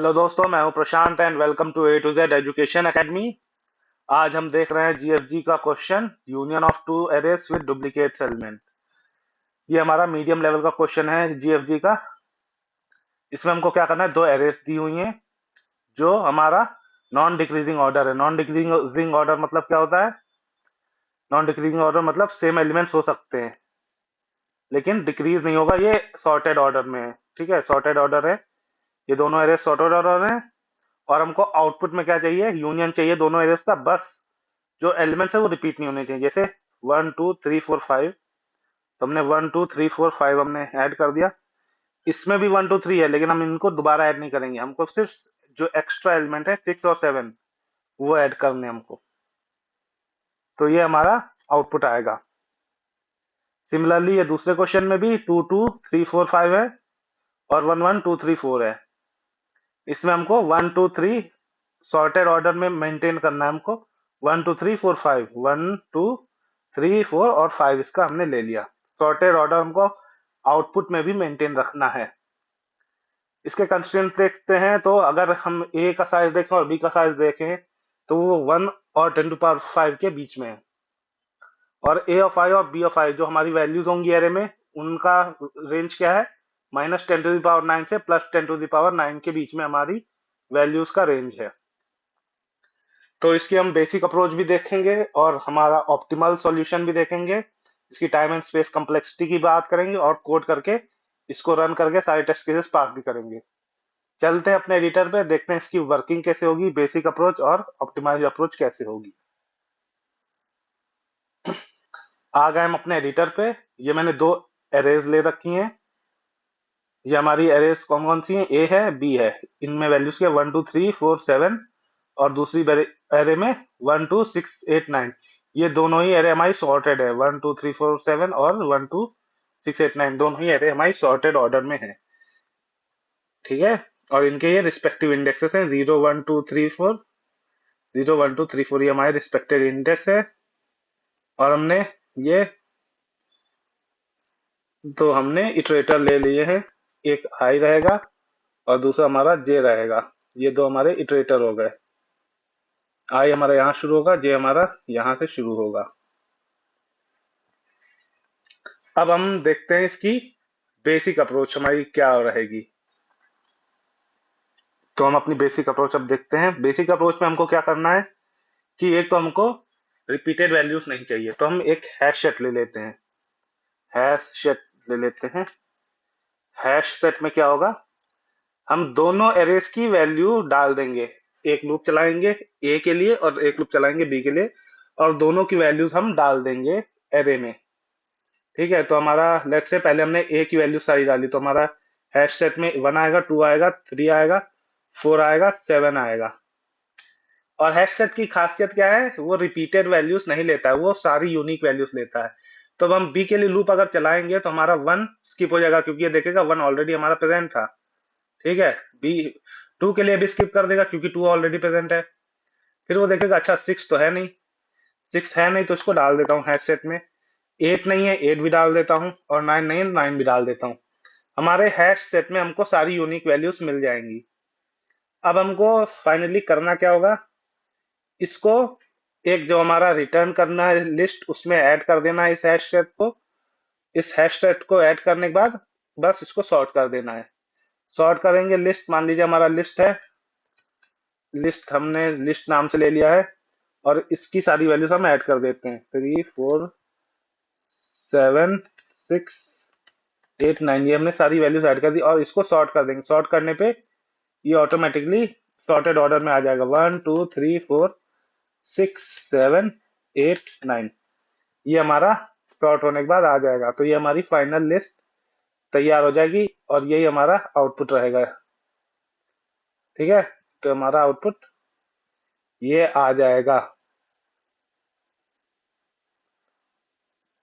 Hello दोस्तों, मैं हूं Prashant and welcome to A to Z education academy. आज हम देख रहे हैं जीएफजी का question, union of two arrays with duplicate element. ये हमारा मीडियम लेवल का क्वेश्चन है जीएफजी का। इसमें हमको क्या करना है, दो एरेज दी हुई हैं जो हमारा नॉन डिक्रीजिंग ऑर्डर है। नॉन डिक्रीजिंग ऑर्डर मतलब क्या होता है? नॉन डिक्रीजिंग ऑर्डर मतलब सेम एलिमेंट्स हो सकते हैं लेकिन डिक्रीज नहीं होगा, ये सॉर्टेड ऑर्डर में है। ठीक है, सॉर्टेड ऑर्डर है, ये दोनों एरेज सॉर्टेड ऑर्डर है। और हमको आउटपुट में क्या चाहिए? यूनियन चाहिए दोनों एरेज का। बस जो एलिमेंट्स है वो रिपीट नहीं होने चाहिए। जैसे 1 2 3 4 5, तो हमने 1 2 3 4 5 हमने ऐड कर दिया। इसमें भी 1 2 3 है लेकिन हम इनको दोबारा ऐड नहीं करेंगे। हमको सिर्फ जो एक्स्ट्रा एलिमेंट है 6 और 7 वो ऐड करने हैं हमको। तो ये हमारा आउटपुट आएगा। सिमिलरली ये दूसरे क्वेश्चन में भी 2 2 3 4 5 है और 1 1 2 3 4 है। इसमें हमको 1 2 3 सॉर्टेड ऑर्डर में मेंटेन करना है हमको। 1 2 3 4 5, 1 2 3 4 और 5 इसका हमने ले लिया। सॉर्टेड ऑर्डर हमको आउटपुट में भी मेंटेन रखना है। इसके कंस्ट्रेंट देखते हैं, तो अगर हम ए का साइज देखें और बी का साइज देखें तो वो 1 और 10⁵ के बीच में है। और ए ऑफ आई और बी ऑफ आई जो हमारी वैल्यूज होंगी एरे में, उनका रेंज क्या है? -10⁹ से +10⁹ के बीच में हमारी वैल्यूज का रेंज है। तो इसकी हम बेसिक अप्रोच भी देखेंगे और हमारा ऑप्टिमल सॉल्यूशन भी देखेंगे। इसकी टाइम एंड स्पेस कम्प्लेक्सिटी की बात करेंगे और कोड करके इसको रन करके सारे टेस्ट केसेस पास भी करेंगे। चलते हैं अपने एडिटर पे, देखते हैं इसकी वर्किंग कैसे होगी, बेसिक अप्रोच और ऑप्टिमाइज अप्रोच कैसे होगी। आ गए हम अपने एडिटर पे। ये मैंने दो एरेज ले रखी हैं। ये हमारी एरेज कौन कौन सी है? ए है, बी है। इनमें वैल्यूज के 1 2 3 4 7 और दूसरी एरे में 1 2 6 8 9। ये दोनों ही एरे हमारी सॉर्टेड है। 1 2 3 4 7 और 1 2 6 8 9 दोनों ही एरे हमारी सॉर्टेड ऑर्डर में है। ठीक है, और इनके ये रिस्पेक्टिव इंडेक्सेस हैं 0 1 2 3 4। 0 1 2 3 4 ये हमारे रिस्पेक्टिव इंडेक्स है। और हमने ये तो हमने इटरेटर ले लिए हैं। एक आई रहेगा और दूसरा हमारा जे रहेगा। ये दो हमारे इटरेटर हो गए। आई हमारा यहाँ शुरू होगा, जे हमारा यहाँ से शुरू होगा। अब हम देखते हैं इसकी बेसिक अप्रोच हमारी क्या रहेगी। तो हम अपनी बेसिक अप्रोच अब देखते हैं। बेसिक अप्रोच में हमको क्या करना है कि एक तो हमको रिपीटेड वैल्यूज नहीं चाहिए, तो हम एक हैश सेट ले लेते हैं। हैश सेट ले लेते हैं। हैश सेट में क्या होगा, हम दोनों एरेज की वैल्यू डाल देंगे। एक लूप चलाएंगे ए के लिए और एक लूप चलाएंगे बी के लिए, और दोनों की वैल्यूज हम डाल देंगे एरे में। ठीक है, तो हमारा लेट से पहले हमने ए की वैल्यू सारी डाली, तो हमारा हैश सेट में 1 आएगा, 2 आएगा, 3 आएगा, 4 आएगा, 7 आएगा। और हैश सेट की खासियत क्या है? वो रिपीटेड वैल्यूज नहीं लेता है, वो सारी यूनिक वैल्यूज लेता है। तो अब हम बी के लिए लूप अगर चलाएंगे तो हमारा 1 स्किप हो जाएगा, क्योंकि ये देखेगा 1 ऑलरेडी हमारा प्रेजेंट था। ठीक है, बी 2 के लिए भी स्किप कर देगा क्योंकि 2 ऑलरेडी प्रेजेंट है। फिर वो देखेगा अच्छा 6 तो है नहीं, 6 है नहीं तो इसको डाल देता हूँ हैश सेट में। 8 नहीं है, 8 भी डाल देता हूँ, और 9 नहीं है, 9 भी डाल देता हूँ। हमारे हैश सेट में हमको सारी यूनिक वैल्यूज मिल जाएंगी। अब हमको फाइनली करना क्या होगा, इसको एक जो हमारा रिटर्न करना है लिस्ट, उसमें ऐड कर देना है इस हैश सेट को। इस हैश सेट को ऐड करने के बाद बस इसको सॉर्ट कर देना है। सॉर्ट करेंगे लिस्ट, मान लीजिए हमारा लिस्ट है, लिस्ट हमने लिस्ट नाम से ले लिया है, और इसकी सारी वैल्यूज हम ऐड कर देते हैं। 3 4 7 6 8 9, ये हमने सारी वैल्यूज ऐड कर दी और इसको सॉर्ट कर देंगे। सॉर्ट करने पे ये ऑटोमेटिकली सॉर्टेड ऑर्डर में आ जाएगा। 1 2 3 4 6 7 8 9, ये हमारा सॉर्ट होने के बाद आ जाएगा। तो ये हमारी फाइनल लिस्ट तैयार हो जाएगी और यही हमारा आउटपुट रहेगा। ठीक है, तो हमारा आउटपुट ये आ जाएगा।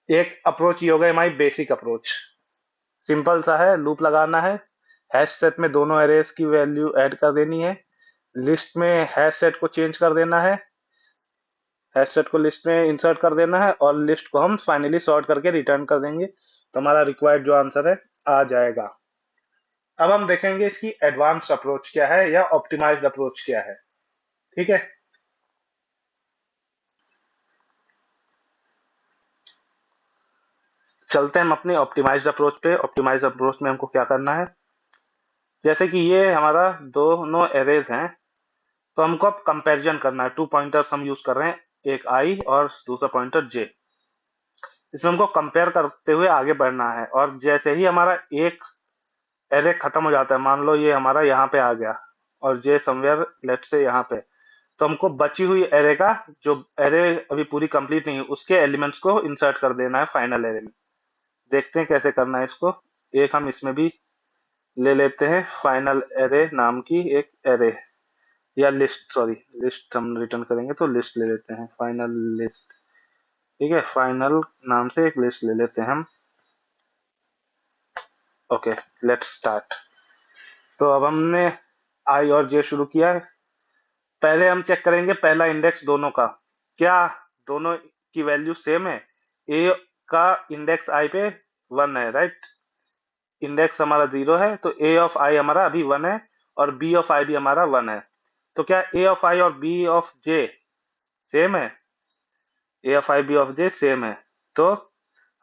एक अप्रोच ये हो गई हमारी बेसिक अप्रोच। सिंपल सा है, लूप लगाना है, हैश सेट में दोनों एरेज की वैल्यू ऐड कर देनी है, लिस्ट में हैश सेट को चेंज कर देना है, हैश सेट को लिस्ट में इंसर्ट कर देना है, और लिस्ट को हम फाइनली सॉर्ट करके रिटर्न कर देंगे। तो हमारा रिक्वायर्ड जो आंसर है आ जाएगा। अब हम देखेंगे इसकी एडवांस्ड अप्रोच क्या है या ऑप्टिमाइज्ड अप्रोच क्या है। ठीक है, चलते हैं हम अपनी ऑप्टिमाइज्ड अप्रोच पे। ऑप्टिमाइज्ड अप्रोच में हमको क्या करना है, जैसे कि ये हमारा दोनों एरेज हैं, तो हमको अब कंपैरिजन करना है। 2 पॉइंटर्स हम यूज कर रहे हैं, एक आई और दूसरा पॉइंटर जे। इसमें हमको कंपेयर करते हुए आगे बढ़ना है, और जैसे ही हमारा एक एरे खत्म हो जाता है, मान लो ये हमारा यहाँ पे आ गया और जे समवेयर लेट से यहाँ पे, तो हमको बची हुई एरे का, जो एरे अभी पूरी कंप्लीट नहीं है, उसके एलिमेंट्स को इंसर्ट कर देना है फाइनल एरे में। देखते हैं कैसे करना है इसको। एक हम इसमें भी ले लेते हैं, फाइनल एरे नाम की एक एरे, या लिस्ट, सॉरी लिस्ट हम रिटर्न करेंगे तो लिस्ट ले लेते हैं, फाइनल लिस्ट। ठीक है, फाइनल नाम से एक लिस्ट ले लेते हैं हम। Okay, let's start. तो अब हमने आई और जे शुरू किया है। पहले हम चेक करेंगे पहला इंडेक्स दोनों का, क्या दोनों की वैल्यू सेम है। ए का इंडेक्स आई पे 1 है, राइट। इंडेक्स हमारा 0 है, तो ए ऑफ आई हमारा अभी 1 है, और बी ऑफ आई भी हमारा 1 है। तो क्या ए ऑफ आई और बी ऑफ जे सेम है? A of i b of j same है। तो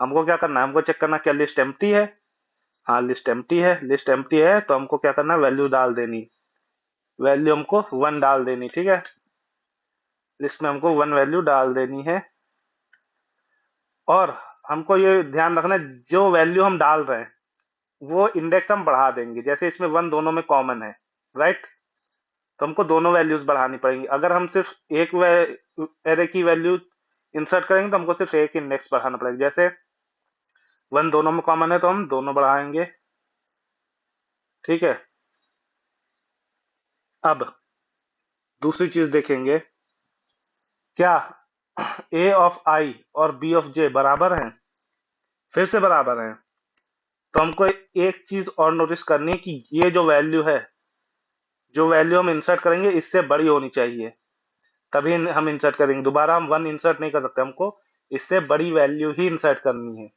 हमको क्या करना है, हमको चेक करना क्या लिस्ट एम्प्टी है। हाँ, लिस्ट एम्प्टी है। लिस्ट एम्प्टी है तो हमको क्या करना है, वैल्यू डाल देनी। वैल्यू हमको 1 डाल देनी, ठीक है। लिस्ट में हमको 1 वैल्यू डाल देनी है। और हमको ये ध्यान रखना है, जो वैल्यू हम डाल रहे हैं वो इंडेक्स हम बढ़ा देंगे। जैसे इसमें 1 दोनों में कॉमन है, राइट। तो हमको दोनों वैल्यूज बढ़ानी पड़ेंगी। अगर हम सिर्फ एक एरे की वैल्यू इंसर्ट करेंगे तो हमको सिर्फ एक इंडेक्स बढ़ाना पड़ेगा। जैसे 1 दोनों में कॉमन है तो हम दोनों बढ़ाएंगे, ठीक है। अब दूसरी चीज देखेंगे, क्या ए ऑफ आई और बी ऑफ जे बराबर हैं? फिर से बराबर हैं। तो हमको एक चीज और नोटिस करनी है कि ये जो वैल्यू है, जो वैल्यू हम इंसर्ट करेंगे इससे बड़ी होनी चाहिए, तभी हम इंसर्ट करेंगे। दोबारा हम 1 इंसर्ट नहीं कर सकते, हमको इससे बड़ी वैल्यू ही इंसर्ट करनी है।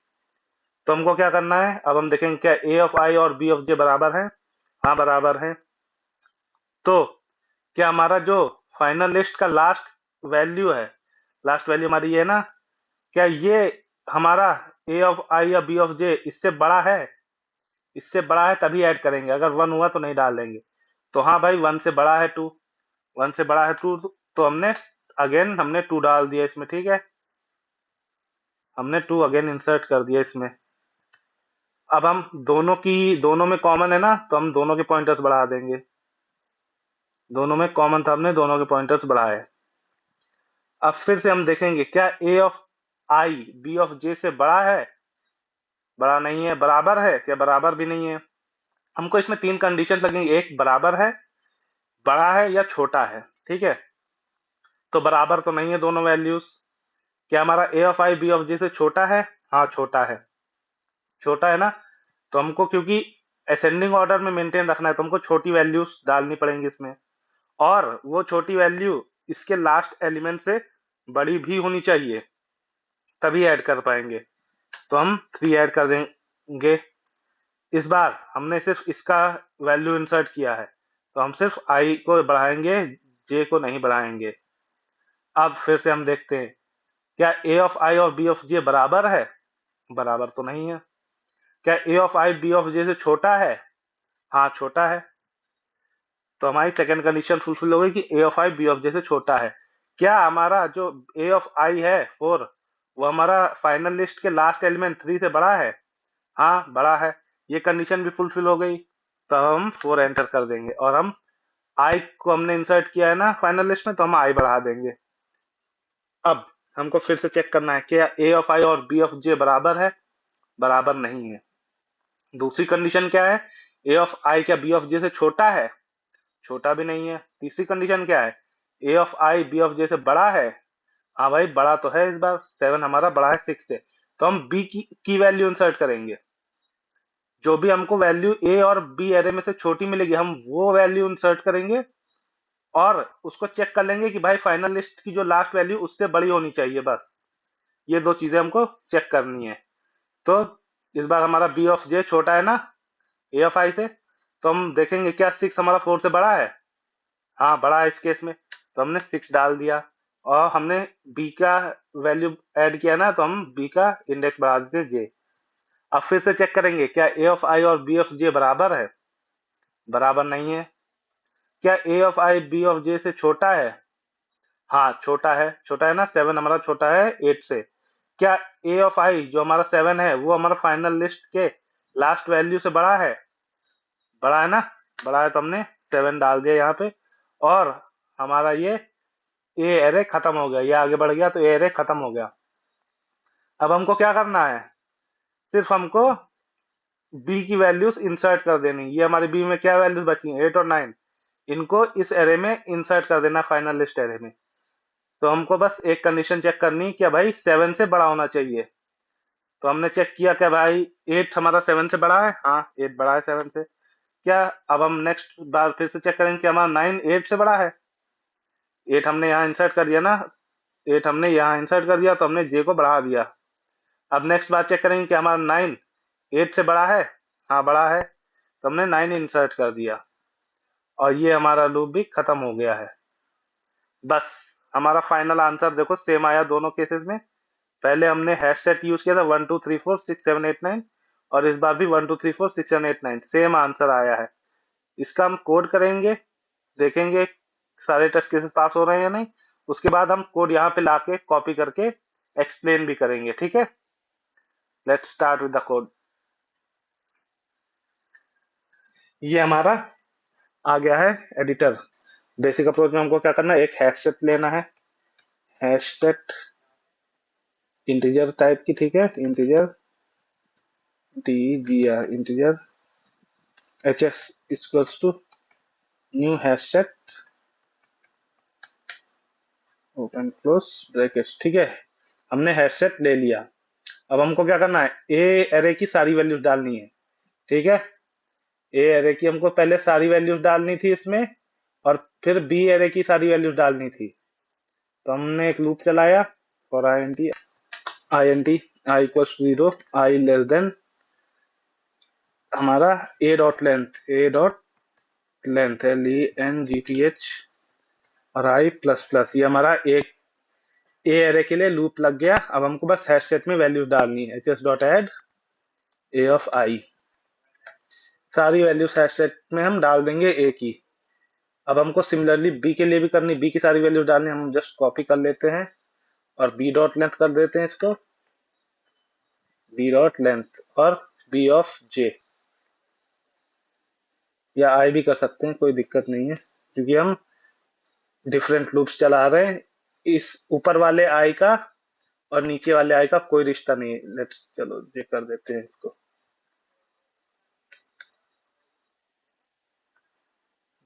तो हमको क्या करना है, अब हम देखेंगे क्या ए ऑफ आई और बी ऑफ जे बराबर है। हाँ, बराबर है। तो क्या हमारा जो फाइनल लिस्ट का लास्ट वैल्यू है, लास्ट वैल्यू हमारी ये है ना, क्या ये हमारा ए ऑफ आई या बी ऑफ जे इससे बड़ा है? इससे बड़ा है तभी ऐड करेंगे, अगर 1 हुआ तो नहीं डाल देंगे। तो हाँ भाई, 1 से बड़ा है 2, 1 से बड़ा है 2, तो हमने अगेन हमने 2 डाल दिया इसमें, ठीक है। हमने 2 अगेन इंसर्ट कर दिया इसमें। अब हम दोनों में कॉमन है ना, तो हम दोनों के पॉइंटर्स बढ़ा देंगे। दोनों में कॉमन था, हमने दोनों के पॉइंटर्स बढ़ाए। अब फिर से हम देखेंगे क्या a of i b of जे से बड़ा है? बड़ा नहीं है। बराबर है क्या? बराबर भी नहीं है। हमको इसमें 3 कंडीशन लगेंगे, एक बराबर है, बड़ा है, या छोटा है, ठीक है। तो बराबर तो नहीं है दोनों वैल्यूज। क्या हमारा a of i b of जे से छोटा है? हाँ, छोटा है। छोटा है ना, तो हमको क्योंकि असेंडिंग ऑर्डर में मेंटेन रखना है, तो हमको छोटी वैल्यूज डालनी पड़ेंगी इसमें। और वो छोटी वैल्यू इसके लास्ट एलिमेंट से बड़ी भी होनी चाहिए, तभी ऐड कर पाएंगे। तो हम 3 ऐड कर देंगे। इस बार हमने सिर्फ इसका वैल्यू इंसर्ट किया है, तो हम सिर्फ आई को बढ़ाएंगे, जे को नहीं बढ़ाएंगे। अब फिर से हम देखते हैं क्या ए ऑफ आई और बी ऑफ जे बराबर है? बराबर तो नहीं है। क्या a of i b of जे से छोटा है? हाँ, छोटा है। तो हमारी सेकंड कंडीशन फुलफिल हो गई कि ए ऑफ आई बी ऑफ जे से छोटा है। क्या हमारा जो ए ऑफ आई है 4, वो हमारा फाइनल लिस्ट के लास्ट एलिमेंट 3 से बड़ा है? हाँ, बड़ा है। ये कंडीशन भी फुलफिल हो गई, तो हम 4 एंटर कर देंगे। और हम आई को हमने इंसर्ट किया है ना फाइनल लिस्ट में, तो हम आई बढ़ा देंगे। अब हमको फिर से चेक करना है क्या ए ऑफ आई और बी ऑफ जे बराबर है? बराबर नहीं है। दूसरी कंडीशन क्या है, ए ऑफ आई क्या बी ऑफ जे से छोटा है? छोटा भी नहीं है। तीसरी कंडीशन क्या है, a of i b of जे से बड़ा है? हाँ भाई, बड़ा तो है। इस बार 7 हमारा बड़ा है 6 से, तो हम बी की वैल्यू इंसर्ट करेंगे। जो भी हमको वैल्यू ए और बी एरे में से छोटी मिलेगी, हम वो वैल्यू इंसर्ट करेंगे, और उसको चेक कर लेंगे कि भाई फाइनल लिस्ट की जो लास्ट वैल्यू उससे बड़ी होनी चाहिए। बस ये 2 चीजें हमको चेक करनी है। तो इस बार हमारा बी ऑफ जे छोटा है ना ए ऑफ आई से, तो हम देखेंगे क्या 6 हमारा 4 से बड़ा है। हाँ बड़ा है इस केस में, तो हमने 6 डाल दिया। और हमने बी का वैल्यू ऐड किया ना, तो हम बी का इंडेक्स बढ़ा देते हैं जे। अब फिर से चेक करेंगे क्या ए ऑफ आई और बी ऑफ जे बराबर है। बराबर नहीं है। क्या a of i b of जे से छोटा है। हाँ छोटा है ना, 7 हमारा छोटा है 8 से। क्या ए ऑफ आई जो हमारा 7 है वो हमारा फाइनल लिस्ट के लास्ट वैल्यू से बड़ा है। बड़ा है ना। बड़ा है तो हमने 7 डाल दिया यहाँ पे। और हमारा ये ए एरे खत्म हो गया, ये आगे बढ़ गया तो ए एरे खत्म हो गया। अब हमको क्या करना है, सिर्फ हमको बी की वैल्यूज इंसर्ट कर देनी। ये हमारे बी में क्या वैल्यूज बची हैं, 8 और 9। इनको इस एरे में इंसर्ट कर देना फाइनल लिस्ट एरे में। तो हमको बस एक कंडीशन चेक करनी कि भाई 7 से बड़ा होना चाहिए। तो हमने चेक किया कि भाई 8 हमारा 7 से बड़ा है। हाँ 8 बड़ा है 7 से। क्या अब हम नेक्स्ट बार फिर से चेक करेंगे कि हमारा 9 8 से बड़ा है। 8 हमने यहाँ इंसर्ट कर दिया ना, 8 हमने यहाँ इंसर्ट कर दिया तो हमने जे को बढ़ा दिया। अब नेक्स्ट बार चेक करेंगे कि हमारा 9 8 से बड़ा है। हाँ बड़ा है, तो हमने 9 इंसर्ट कर दिया और ये हमारा लूप भी खत्म हो गया है। बस हमारा फाइनल आंसर देखो सेम आया दोनों केसेस में। पहले हमने हैश सेट यूज किया था 1 2 3 4 6 7 8 9, और इस बार भी 1 2 3 4 6 7 8 9 सेम आंसर आया है। इसका हम कोड करेंगे, देखेंगे सारे टेस्ट केसेस पास हो रहे हैं या नहीं। उसके बाद हम कोड यहाँ पे लाके कॉपी करके एक्सप्लेन भी करेंगे। ठीक है, let's start with the code. ये हमारा आ गया है एडिटर। बेसिक अप्रोच में हमको क्या करना है, एक हैश सेट लेना है। हैश सेट इंटीजर टाइप की, ठीक है, इंटीजर टीजीआर integer H S equals to new hash set open close brackets. ठीक है, हमने हैश सेट ले लिया। अब हमको क्या करना है, ए एरे की सारी वैल्यूज डालनी है। ठीक है, ए एरे की हमको पहले सारी वैल्यूज डालनी थी इसमें, और फिर बी एरे की सारी वैल्यूज डालनी थी। तो हमने एक लूप चलाया और I equals 0, I less then हमारा ए डॉट लेंथ है LENGTH और आई प्लस प्लस। ये हमारा एक ए एरे के लिए लूप लग गया। अब हमको बस हैश सेट में वैल्यूज डालनी है, h s dot add a of i. सारी वैल्यूज हैश सेट में हम डाल देंगे ए की। अब हमको सिमिलरली बी के लिए भी करनी, बी की सारी वैल्यूज डालनी। हम जस्ट कॉपी कर लेते हैं और बी डॉट लेंथ कर देते हैं इसको, बी डॉट लेंथ और बी ऑफ जे, या आई भी कर सकते हैं, कोई दिक्कत नहीं है, क्योंकि हम डिफरेंट लूप्स चला रहे हैं। इस ऊपर वाले आई का और नीचे वाले आई का कोई रिश्ता नहीं है। लेट्स चलो ये कर देते हैं इसको,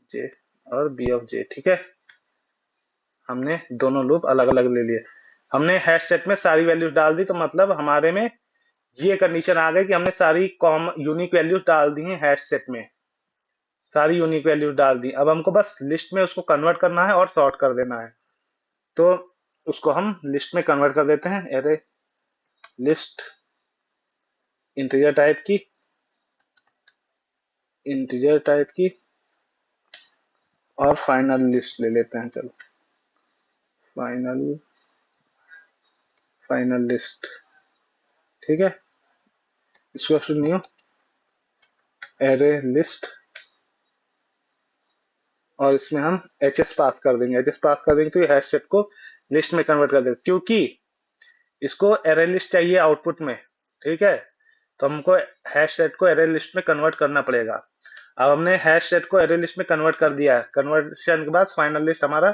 जे और बी ऑफ जे। ठीक है, हमने दोनों लूप अलग अलग ले लिए। हमने हैश सेट में सारी वैल्यूज डाल दी, तो मतलब हमारे में ये कंडीशन आ गई कि हमने सारी कॉमन यूनिक वैल्यूज डाल दी हैं हैश सेट में, सारी यूनिक वैल्यूज डाल दी। अब हमको बस लिस्ट में उसको कन्वर्ट करना है और सॉर्ट कर देना है। तो उसको हम लिस्ट में कन्वर्ट कर देते हैं, एरे लिस्ट इंटीजर टाइप की और फाइनल लिस्ट ले लेते हैं। चलो फाइनल लिस्ट, ठीक है, इसको न्यू एरे लिस्ट, और इसमें हम एच पास कर देंगे। तो ये हैश सेट को लिस्ट में कन्वर्ट कर देंगे, क्योंकि इसको एरे लिस्ट चाहिए आउटपुट में। ठीक है, तो हमको हैश सेट को एरे लिस्ट में कन्वर्ट करना पड़ेगा। अब हमने हैश सेट को एरे लिस्ट में कन्वर्ट कर दिया है। कन्वर्शन के बाद फाइनल लिस्ट हमारा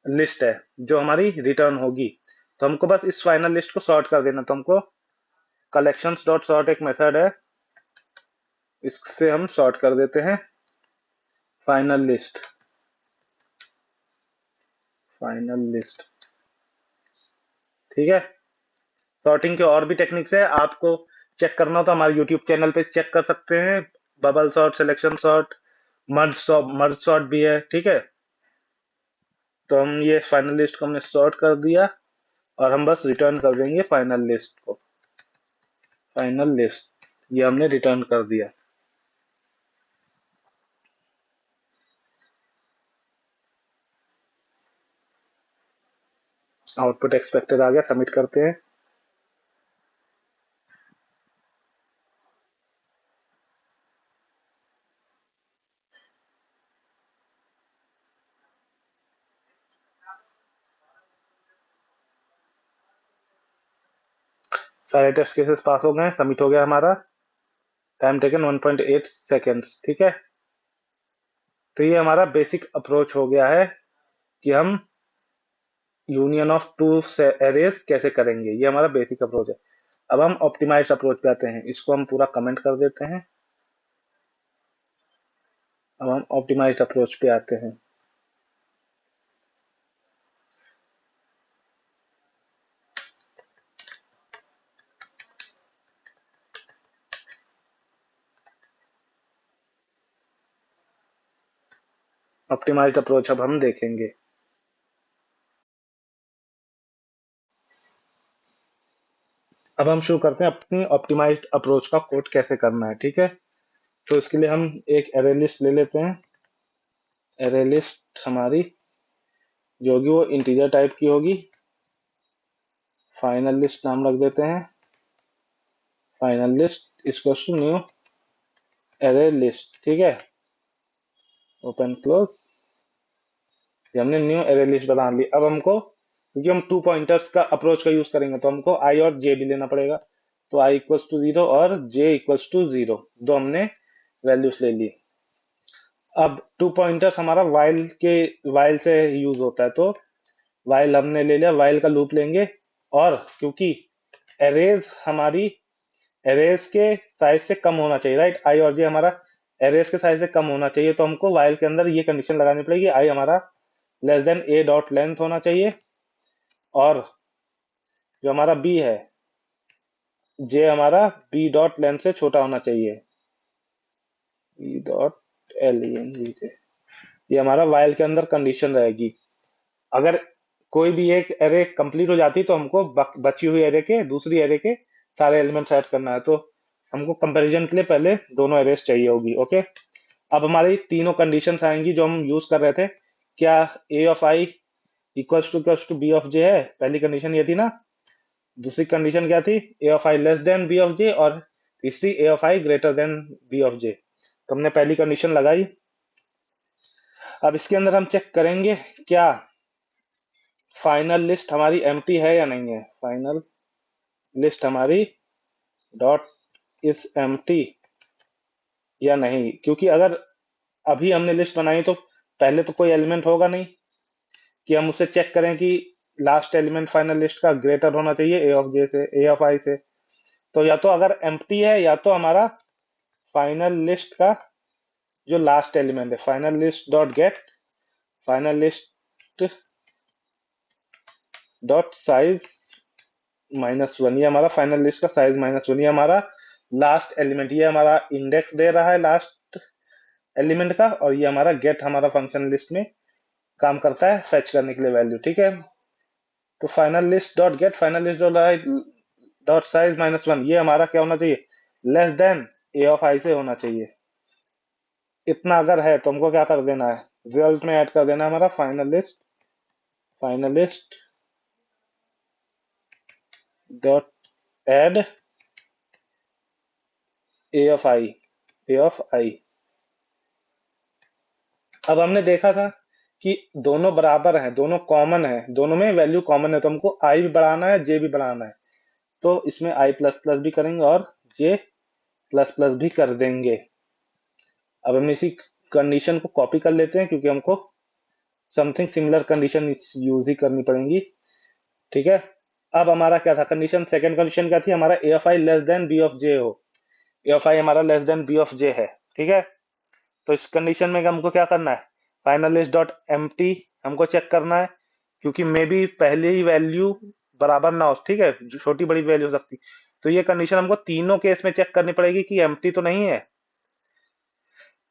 लिस्ट है जो हमारी रिटर्न होगी। तो हमको बस इस फाइनल लिस्ट को सॉर्ट कर देना। तो हमको कलेक्शंस डॉट सॉर्ट एक मेथड है, इससे हम सॉर्ट कर देते हैं फाइनल लिस्ट। ठीक है, सॉर्टिंग के और भी टेक्निक्स है, आपको चेक करना हो तो हमारे यूट्यूब चैनल पे चेक कर सकते हैं। Bubble sort, selection sort, merge sort भी है। ठीक है, तो हम ये फाइनल लिस्ट को हमने सॉर्ट कर दिया और हम बस रिटर्न कर देंगे फाइनल लिस्ट को। फाइनल लिस्ट ये हमने रिटर्न कर दिया। आउटपुट एक्सपेक्टेड आ गया, सबमिट करते हैं। सारे टेस्ट केसेस पास हो गए, सबमिट हो गया हमारा। Time taken 1.8 seconds. ठीक है, तो ये हमारा बेसिक अप्रोच हो गया है कि हम यूनियन ऑफ टू एरेज कैसे करेंगे। ये हमारा बेसिक अप्रोच है। अब हम ऑप्टिमाइज्ड अप्रोच पे आते हैं, इसको हम पूरा कमेंट कर देते हैं। अब हम ऑप्टिमाइज्ड अप्रोच पे आते हैं। ऑप्टिमाइज्ड अप्रोच अब हम देखेंगे। अब हम शुरू करते हैं अपनी ऑप्टिमाइज्ड अप्रोच का कोड कैसे करना है। ठीक है, तो इसके लिए हम एक एरे लिस्ट ले लेते हैं। एरे लिस्ट हमारी जो होगी वो इंटीजर टाइप की होगी। फाइनल लिस्ट नाम रख देते हैं। Final list equal to new array list. ठीक है, ओपन क्लोज। ये हमने न्यू एरे लिस्ट बना ली। अब हमको, क्योंकि हम 2 पॉइंटर्स का अप्रोच का यूज करेंगे, तो हमको आई और जे भी लेना पड़ेगा। तो आई इक्वल्स टू 0 और जे इक्वल्स टू 0, दो हमने वैल्यूज ले ली। अब 2 पॉइंटर्स हमारा वाइल से यूज होता है, तो वाइल हमने ले लिया, वाइल का लूप लेंगे। और क्योंकि एरेज हमारी एरेज के साइज से कम होना चाहिए, राइट, आई और जे हमारा एरेज के साइज से कम होना चाहिए, तो हमको वाइल के अंदर ये कंडीशन लगानी पड़ेगी, आई हमारा less than a dot length होना चाहिए, और जो हमारा बी है, जे हमारा बी डॉट लेंथ से छोटा होना चाहिए। बी डॉट एल ये हमारा वाइल के अंदर कंडीशन रहेगी। अगर कोई भी एक एरे कंप्लीट हो जाती तो हमको बची हुई एरे के दूसरी एरे के सारे एलिमेंट्स ऐड करना है, तो हमको कंपैरिजन के लिए पहले दोनों एरेस चाहिए होगी। ओके, अब हमारी तीनों कंडीशंस आएंगी जो हम यूज कर रहे थे। क्या a of i equals to b of j है? पहली कंडीशन ये थी ना। दूसरी कंडीशन क्या थी? A of i less than b of j, और तीसरी a of i greater than b of j. तो हमने पहली कंडीशन लगाई। अब इसके अंदर हम चेक करेंगे क्या फाइनल लिस्ट हमारी एम्प्टी है या नहीं है। फाइनल लिस्ट हमारी डॉट इज एम्प्टी या नहीं, क्योंकि अगर अभी हमने लिस्ट बनाई तो पहले तो कोई एलिमेंट होगा नहीं कि हम उसे चेक करें कि लास्ट एलिमेंट फाइनल लिस्ट का ग्रेटर होना चाहिए ए ऑफ जे से, ए ऑफ आई से। तो या तो अगर एम्प्टी है या तो हमारा फाइनल लिस्ट का जो लास्ट एलिमेंट है, final list dot gate final list dot size -1, ये हमारा फाइनल लिस्ट का साइज -1, ये हमारा लास्ट एलिमेंट, ये हमारा इंडेक्स दे रहा है लास्ट एलिमेंट का, और ये हमारा गेट हमारा फंक्शन लिस्ट में काम करता है फेच करने के लिए वैल्यू। ठीक है, तो final list dot gate final list dot size -1, ये हमारा क्या होना चाहिए? लेस देन ए ऑफ आई से होना चाहिए। इतना अगर है तो हमको क्या कर देना है? रिजल्ट में ऐड कर देना है हमारा final list dot add a of i. अब हमने देखा था कि दोनों बराबर हैं, दोनों कॉमन है, दोनों में वैल्यू कॉमन है, तो हमको आई भी बढ़ाना है, जे भी बढ़ाना है। तो इसमें आई प्लस प्लस भी करेंगे और जे प्लस प्लस भी कर देंगे। अब हम इसी कंडीशन को कॉपी कर लेते हैं, क्योंकि हमको समथिंग सिमिलर कंडीशन यूज ही करनी पड़ेगी। ठीक है, अब हमारा क्या था कंडीशन? सेकंड कंडीशन क्या थी? हमारा a of i less than b of j हो। ए ऑफ आई हमारा less than b of j है। ठीक है, तो इस कंडीशन में हमको क्या करना है? फाइनल लिस्ट डॉट एम्प्टी हमको चेक करना है, क्योंकि मे बी पहले ही वैल्यू बराबर ना हो। ठीक है, छोटी बड़ी वैल्यू हो सकती, तो ये कंडीशन हमको तीनों केस में चेक करनी पड़ेगी कि एम्प्टी तो नहीं है।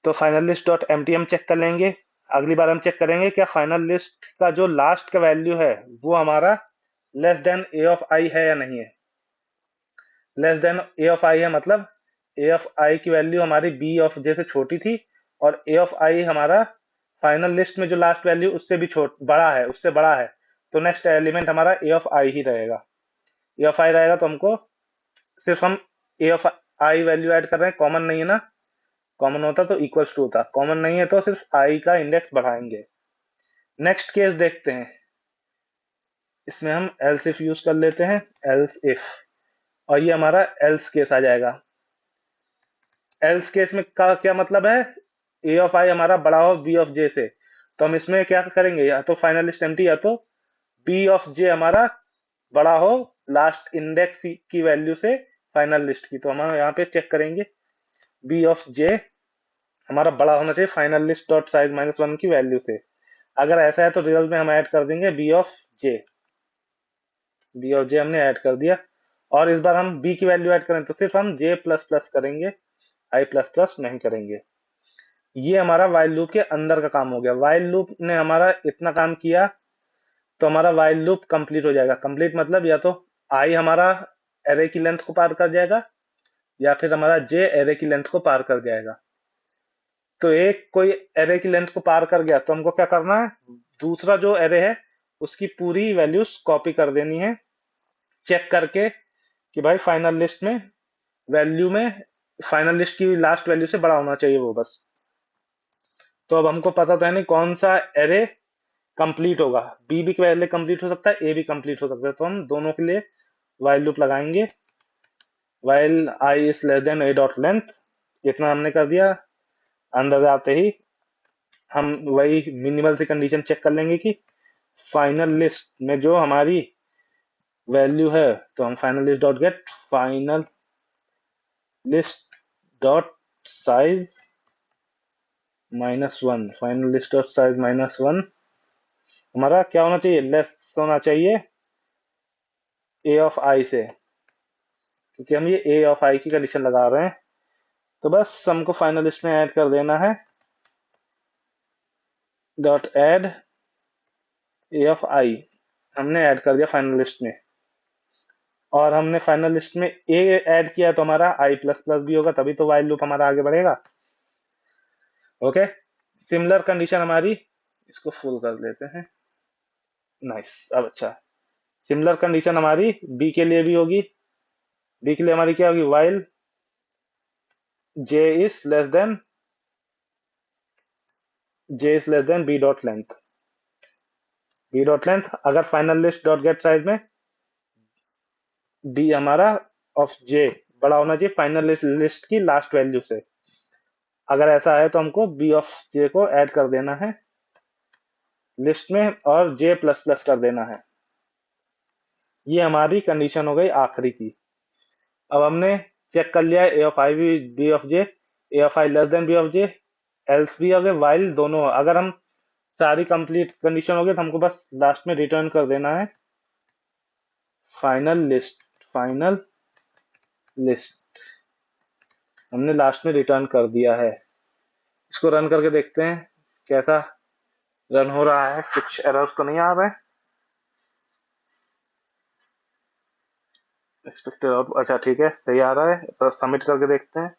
तो फाइनल लिस्ट डॉट एम्प्टी हम चेक कर लेंगे। अगली बार हम चेक करेंगे क्या फाइनल लिस्ट का जो लास्ट का वैल्यू है वो हमारा लेस देन ए ऑफ आई है या नहीं है। लेस देन ए ऑफ आई है, मतलब ए ऑफ आई की वैल्यू हमारी बी ऑफ जे से छोटी थी, और ए ऑफ आई हमारा फाइनल लिस्ट में जो लास्ट वैल्यू उससे भी बड़ा है, उससे बड़ा है। तो नेक्स्ट एलिमेंट हमारा ए ऑफ आई ही रहेगा। ए ऑफ आई रहेगा तो हमको सिर्फ हम ए ऑफ आई वैल्यू ऐड कर रहे हैं, कॉमन नहीं है ना, कॉमन होता तो इक्वल्स टू होता, कॉमन नहीं है तो सिर्फ आई का इंडेक्स बढ़ाएंगे। नेक्स्ट केस देखते हैं, इसमें हम एल्स इफ यूज कर लेते हैं, एल्स इफ, और ये हमारा एल्स केस आ जाएगा। एल्स केस में का क्या मतलब है, ए ऑफ आई हमारा बड़ा हो बी ऑफ जे से, तो हम इसमें क्या करेंगे, या तो फाइनल लिस्ट एम्प्टी या तो बी ऑफ जे हमारा बड़ा हो लास्ट इंडेक्स की वैल्यू से फाइनल लिस्ट की। तो हम यहाँ पे चेक करेंगे बी ऑफ जे हमारा बड़ा होना चाहिए फाइनल लिस्ट डॉट साइज -1 की वैल्यू से। अगर ऐसा है तो रिजल्ट में हम ऐड कर देंगे b of j, b of j हमने ऐड कर दिया। और इस बार हम बी की वैल्यू ऐड करें तो सिर्फ हम जे प्लस प्लस करेंगे, आई प्लस प्लस नहीं करेंगे। ये हमारा वाइल लूप के अंदर का काम हो गया। वाइल लूप ने हमारा इतना काम किया तो हमारा वाइल लूप कंप्लीट हो जाएगा। कंप्लीट मतलब या तो आई हमारा एरे की लेंथ को पार कर जाएगा या फिर हमारा जे एरे की लेंथ को पार कर जाएगा। तो एक कोई एरे की लेंथ को पार कर गया तो हमको क्या करना है, दूसरा जो एरे है उसकी पूरी वैल्यूज कॉपी कर देनी है, चेक करके कि भाई फाइनल लिस्ट में वैल्यू में फाइनल लिस्ट की लास्ट वैल्यू से बड़ा होना चाहिए वो बस। तो अब हमको पता तो है नहीं कौन सा एरे कंप्लीट होगा, बी भी पहले कंप्लीट हो सकता है, ए भी कंप्लीट हो सकता है, तो हम दोनों के लिए वाइल लूप लगाएंगे। While I is less than a dot length, इतना हमने कर दिया। अंदर आते ही हम वही मिनिमल से कंडीशन चेक कर लेंगे कि फाइनल लिस्ट में जो हमारी वैल्यू है, तो हम final list dot gate final list dot size -1, final list dot size -1 हमारा क्या होना चाहिए, लेस होना चाहिए ए ऑफ आई से, क्योंकि हम ये ए ऑफ आई की कंडीशन लगा रहे हैं। तो बस हमको फाइनल लिस्ट में ऐड कर देना है डॉट ऐड ए ऑफ आई, हमने ऐड कर दिया फाइनल लिस्ट में। और हमने फाइनल लिस्ट में ए ऐड किया तो हमारा आई प्लस प्लस भी होगा, तभी तो वाइल लूप हमारा आगे बढ़ेगा। ओके, सिमिलर कंडीशन हमारी, इसको फुल कर देते हैं, नाइस। अब अच्छा, सिमिलर कंडीशन हमारी बी के लिए भी होगी। बी के लिए हमारी क्या होगी, while j is less than b dot length, b dot length अगर final list dot get size में बी हमारा ऑफ जे बड़ा होना चाहिए फाइनल लिस्ट की लास्ट वैल्यू से। अगर ऐसा है तो हमको बी ऑफ जे को ऐड कर देना है लिस्ट में और जे प्लस प्लस कर देना है। ये हमारी कंडीशन हो गई आखिरी की। अब हमने चेक कर लिया a of i b of j, a of i less than b of j, else भी अगर वाइल दोनों, अगर हम सारी कंप्लीट कंडीशन हो गई तो हमको बस लास्ट में रिटर्न कर देना है फाइनल लिस्ट, फाइनल लिस्ट हमने लास्ट में रिटर्न कर दिया है। इसको रन करके देखते हैं कैसा रन हो रहा है, कुछ एरर्स तो नहीं आ रहे। एक्सपेक्टेड आउटपुट, अच्छा ठीक है, सही आ रहा है, तो सबमिट करके देखते हैं।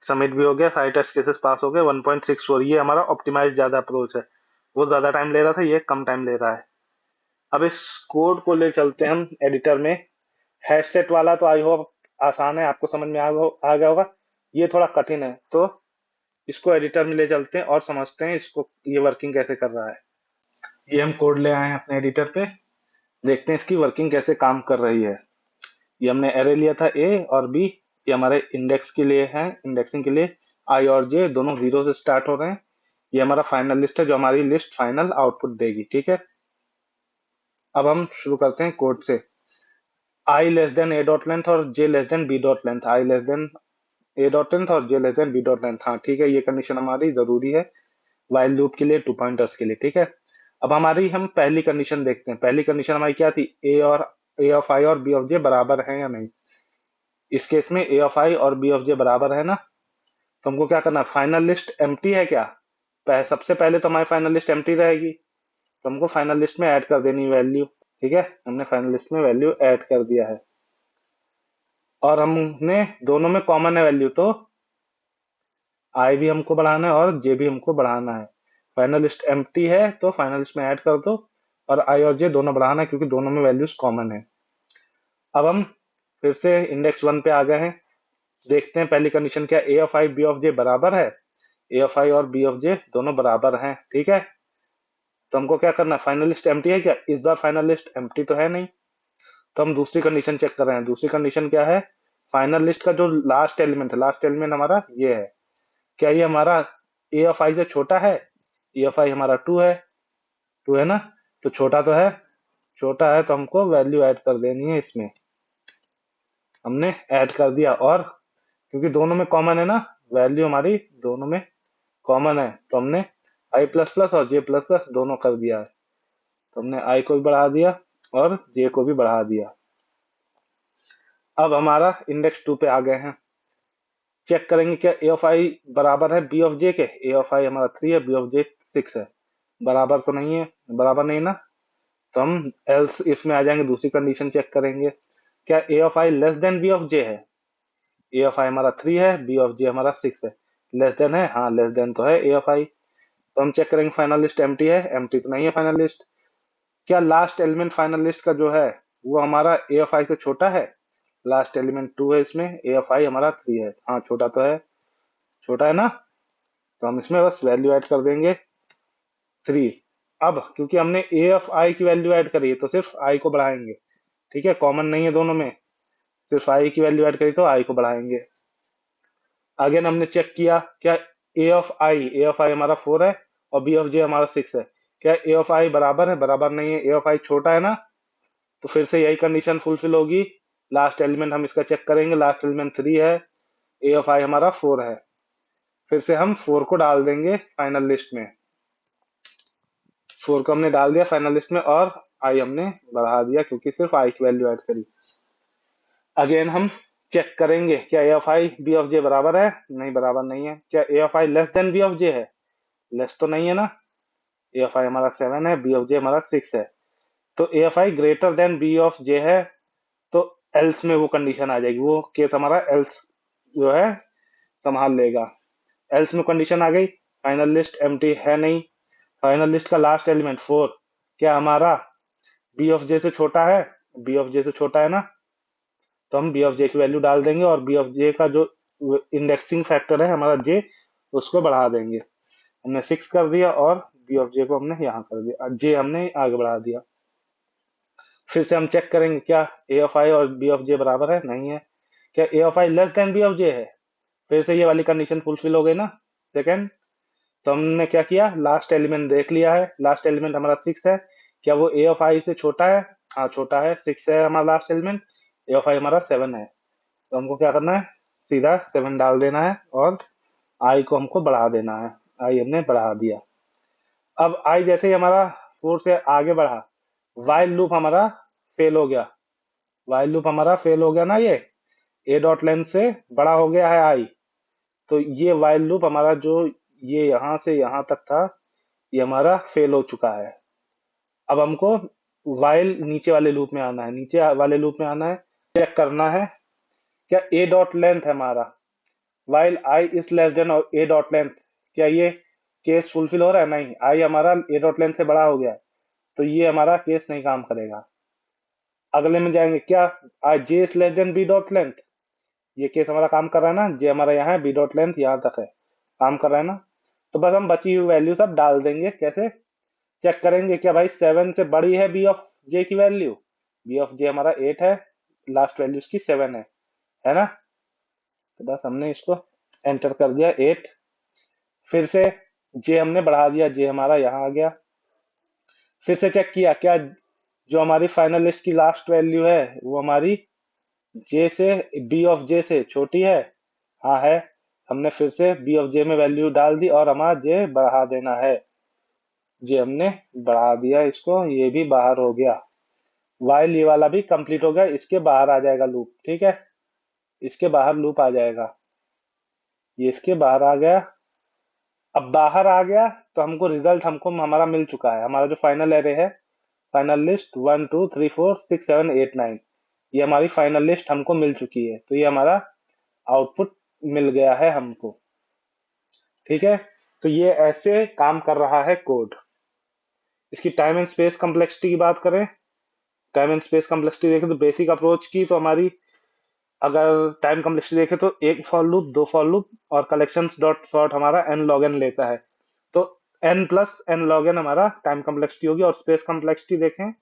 सबमिट भी हो गया, सारे टेस्ट केसेस पास हो गए, 1.64। ये हमारा ऑप्टिमाइज ज्यादा अप्रोच है, वो ज्यादा टाइम ले रहा था, ये कम टाइम ले रहा है। अब इस कोड को ले चलते हैं हम एडिटर में। हेडसेट वाला तो आई होप आसान है, आपको समझ में आ गया होगा। ये थोड़ा कठिन है, तो इसको एडिटर में ले चलते हैं और समझते हैं इसको, ये वर्किंग कैसे कर रहा है। ये हम कोड ले आए हैं अपने एडिटर पे, देखते हैं इसकी वर्किंग कैसे काम कर रही है। ये हमने एरे लिया था ए और बी, ये हमारे इंडेक्स के लिए है, इंडेक्सिंग के लिए आई और जे दोनों 0 से स्टार्ट हो रहे हैं। ये हमारा फाइनल लिस्ट है जो हमारी लिस्ट फाइनल आउटपुट देगी, ठीक है। अब हम शुरू करते हैं कोड से। I less than a dot length और j less than b dot length, i less than a dot length और j less than b dot length, हाँ ठीक है, ये कंडीशन हमारी जरूरी है वाइल लूप के लिए, 2 पॉइंटर्स के लिए, ठीक है। अब हमारी हम पहली कंडीशन देखते हैं। पहली कंडीशन हमारी क्या थी, ए ऑफ आई और बी ऑफ जे बराबर है या नहीं। इस केस में ए ऑफ आई और बी ऑफ जे बराबर है ना, तो हमको क्या करना है, फाइनल लिस्ट एम्प्टी है क्या, सबसे पहले तो हमारी फाइनल लिस्ट एम्प्टी रहेगी, तो हमको फाइनल लिस्ट में ऐड कर देनी वैल्यू, ठीक है। हमने फाइनल लिस्ट में वैल्यू ऐड कर दिया है। और हमने दोनों में कॉमन है वैल्यू, तो आई भी हमको बढ़ाना है और जे भी हमको बढ़ाना है। फाइनल लिस्ट एम्प्टी है तो फाइनल लिस्ट में ऐड कर दो, और आई और जे दोनों बढ़ाना है क्योंकि दोनों में वैल्यूज कॉमन है। अब हम फिर से इंडेक्स 1 पे आ गए हैं। देखते हैं पहली कंडीशन क्या, a of i b of j बराबर है। ए ऑफ आई और बी ऑफ जे दोनों बराबर हैं, ठीक है। तो हमको क्या करना है, फाइनल लिस्ट एम्प्टी है क्या, इस बार फाइनल लिस्ट एम्प्टी तो है नहीं, तो हम दूसरी कंडीशन चेक कर रहे हैं। दूसरी कंडीशन क्या है, फाइनल लिस्ट का जो लास्ट एलिमेंट है, लास्ट एलिमेंट हमारा ये है, क्या ये हमारा ए ऑफ आई से छोटा है। ए ऑफ आई हमारा 2 है, 2 है ना, तो छोटा तो है, छोटा है तो हमको वैल्यू ऐड कर देनी है इसमें। हमने ऐड कर दिया, और क्योंकि दोनों में कॉमन है ना, वैल्यू हमारी दोनों में कॉमन है, तो हमने आई प्लस प्लस और जे प्लस प्लस दोनों कर दिया है। तो हमने आई को भी बढ़ा दिया और जे को भी बढ़ा दिया। अब हमारा इंडेक्स 2 पे आ गए हैं। चेक करेंगे क्या ए ऑफ आई बराबर है बी ऑफ जे के। ए ऑफ आई हमारा 3 है, बी ऑफ जे 6 है। बराबर तो नहीं है, बराबर नहीं ना, तो हम एल्स इसमें आ जाएंगे, दूसरी कंडीशन चेक करेंगे। क्या a of i less than b of j है। ए ऑफ आई हमारा 3 है, बी ऑफ जे हमारा 6 है। लेस देन है, हाँ लेस देन तो है ए ऑफ आई। तो हम चेक करेंगे फाइनल लिस्ट एम्प्टी है, एम्प्टी तो नहीं है फाइनल लिस्ट। क्या लास्ट एलिमेंट फाइनल लिस्ट का जो है वो हमारा ए ऑफ आई से छोटा है। लास्ट एलिमेंट 2 है इसमें, ए ऑफ आई हमारा 3 है, हाँ छोटा तो है, छोटा है ना, तो हम इसमें बस वैल्यू ऐड कर देंगे 3। अब क्योंकि हमने ए ऑफ आई की वैल्यू ऐड करी है तो सिर्फ आई को बढ़ाएंगे, ठीक है, कॉमन नहीं है दोनों में, सिर्फ आई की वैल्यू ऐड करी तो आई को बढ़ाएंगे। अगेन हमने चेक किया, क्या ए ऑफ आई हमारा 4 है और बी ऑफ जे हमारा 6 है। क्या ए ऑफ आई बराबर है, बराबर नहीं है, ए ऑफ आई छोटा है ना, तो फिर से यही कंडीशन फुलफिल होगी। लास्ट एलिमेंट हम इसका चेक करेंगे, लास्ट एलिमेंट 3 है, ए ऑफ आई हमारा 4 है, फिर से हम 4 को डाल देंगे फाइनल लिस्ट में। 4 को हमने डाल दिया फाइनल लिस्ट में, और आई हमने बढ़ा दिया क्योंकि सिर्फ आई की वैल्यू ऐड करी। अगेन हम चेक करेंगे, क्या a of i b of j बराबर है, नहीं बराबर नहीं है। क्या a of i less than b of j है, लेस तो नहीं है ना, ए ऑफ आई हमारा 7 है, बी ऑफ जे हमारा 6 है। तो a of i greater than b of j है, तो एल्स में वो कंडीशन आ जाएगी, वो केस हमारा एल्स जो है संभाल लेगा। एल्स में कंडीशन आ गई, फाइनल लिस्ट एम्प्टी है नहीं, फाइनल लिस्ट का लास्ट एलिमेंट 4 क्या हमारा बी ऑफ जे से छोटा है, बी ऑफ जे से छोटा है ना, तो हम बी ऑफ जे की वैल्यू डाल देंगे, और बी ऑफ जे का जो इंडेक्सिंग फैक्टर है हमारा जे, उसको बढ़ा देंगे। हमने 6 कर दिया और बी ऑफ जे को हमने यहाँ कर दिया, जे हमने आगे बढ़ा दिया। फिर से हम चेक करेंगे, क्या ए ऑफ आई और बी ऑफ जे बराबर है, नहीं है। क्या a of i less than b of j है, फिर से ये वाली कंडीशन फुलफिल हो गई ना, सेकेंड। तो हमने क्या किया, लास्ट एलिमेंट देख लिया है, लास्ट एलिमेंट हमारा 6 है, क्या वो ए ऑफ आई से छोटा है, हाँ छोटा है, 6 है हमारा last element, A of i हमारा 7 है, तो हमको क्या करना है, सीधा 7 डाल देना है, और आई को हमको बढ़ा देना है, आई हमने बढ़ा दिया। अब आई जैसे ही हमारा 4 से आगे बढ़ा, वाइल लूप हमारा फेल हो गया, वाइल लूप हमारा फेल हो गया ना, ये ए डॉट लेंथ से बड़ा हो गया है आई, तो ये वाइल लूप हमारा जो ये यहाँ से यहाँ तक था, ये हमारा फेल हो चुका है। अब हमको वाइल नीचे वाले लूप में आना है, नीचे वाले लूप में आना है, चेक करना है, क्या ए डॉट लेंथ है हमारा, while I is less than a dot length, क्या ये केस फुलफिल हो रहा है, नहीं, आई हमारा ए डॉट लेंथ से बड़ा हो गया है, तो ये हमारा केस नहीं काम करेगा। अगले में जाएंगे, क्या i j is less than b dot length, ये केस हमारा काम कर रहा है ना, जे हमारा यहाँ है, बी डॉट लेंथ यहाँ तक है, काम कर रहा है ना, तो बस हम बची हुई वैल्यू सब डाल देंगे। कैसे चेक करेंगे, क्या भाई 7 से बड़ी है बी ऑफ जे की वैल्यू, बी ऑफ जे हमारा 8 है, लास्ट वैल्यू इसकी 7 है ना, तो बस हमने इसको एंटर कर दिया 8। फिर से जे हमने बढ़ा दिया, जे हमारा यहाँ आ गया। फिर से चेक किया, क्या जो हमारी फाइनल लिस्ट की लास्ट वैल्यू है वो हमारी जे से बी ऑफ जे से छोटी है, हाँ है। हमने फिर से बी ऑफ जे में वैल्यू डाल दी और हमारा जे बढ़ा देना है, जे हमने बढ़ा दिया, इसको ये भी बाहर हो गया, वाइल ये वाला भी कंप्लीट हो गया, इसके बाहर आ जाएगा लूप, ठीक है, इसके बाहर लूप आ जाएगा, ये इसके बाहर आ गया। अब बाहर आ गया तो हमको रिजल्ट हमको हमारा मिल चुका है, हमारा जो फाइनल एरे है, फाइनल लिस्ट 1 2 3 4 6 7 8 9, ये हमारी फाइनल लिस्ट हमको मिल चुकी है, तो ये हमारा आउटपुट मिल गया है हमको। ठीक है, तो ये ऐसे काम कर रहा है कोड। इसकी टाइम एंड स्पेस कम्प्लेक्सिटी की बात करें, टाइम एंड स्पेस कम्प्लेक्सिटी देखें तो बेसिक अप्रोच की, तो हमारी अगर टाइम कम्प्लेक्सिटी देखें तो एक फॉर लूप, दो फॉर लूप और कलेक्शंस डॉट सॉर्ट हमारा एन लॉग एन लेता है, तो N plus N log N हमारा टाइम कम्प्लेक्सिटी होगी। और स्पेस कम्प्लेक्सिटी देखें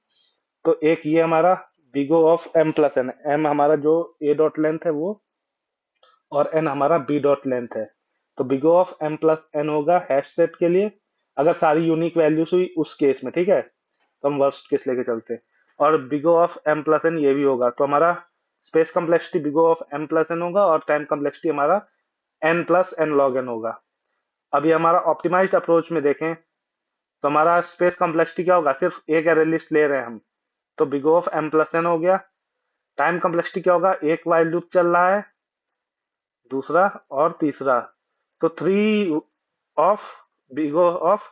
तो एक ये हमारा big O of M plus N, M हमारा जो ए डॉट लेंथ है वो, और एन हमारा बी डॉट लेंथ है। तो big O of M plus N होगा हैश सेट के लिए, अगर सारी यूनिक वैल्यूज हुई उस केस में। ठीक है, तो हम वर्स्ट केस लेके चलते हैं। और big O of M plus N ये भी होगा, तो हमारा space complexity big O of M plus N होगा और टाइम कम्प्लेक्सिटी हमारा N plus N log N होगा। अभी हमारा ऑप्टिमाइज्ड अप्रोच में देखें तो हमारा स्पेस कम्प्लेक्सिटी क्या होगा, सिर्फ एक एरे लिस्ट ले रहे हैं हम, तो big O of M plus N हो गया। टाइम कम्प्लेक्सिटी क्या होगा, एक वाइल लूप चल रहा है, दूसरा और तीसरा, तो three of big O of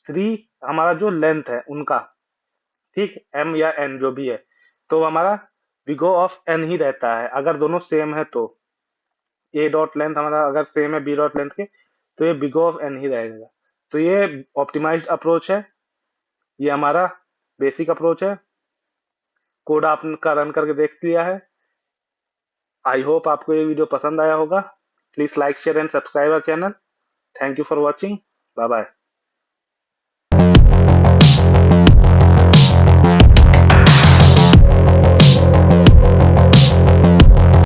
three हमारा जो लेंथ है उनका, ठीक, एम या एन जो भी है, तो हमारा बिगो ऑफ एन ही रहता है अगर दोनों सेम है। तो ए डॉट लेंथ हमारा अगर सेम है बी डॉट लेंथ के, तो ये बिगो ऑफ एन ही रहेगा। तो ये ऑप्टिमाइज्ड अप्रोच है, ये हमारा बेसिक अप्रोच है। कोड आपका रन करके देख लिया है। आई होप आपको ये वीडियो पसंद आया होगा। Please like share and subscribe our channel. Thank you for watching. Bye bye.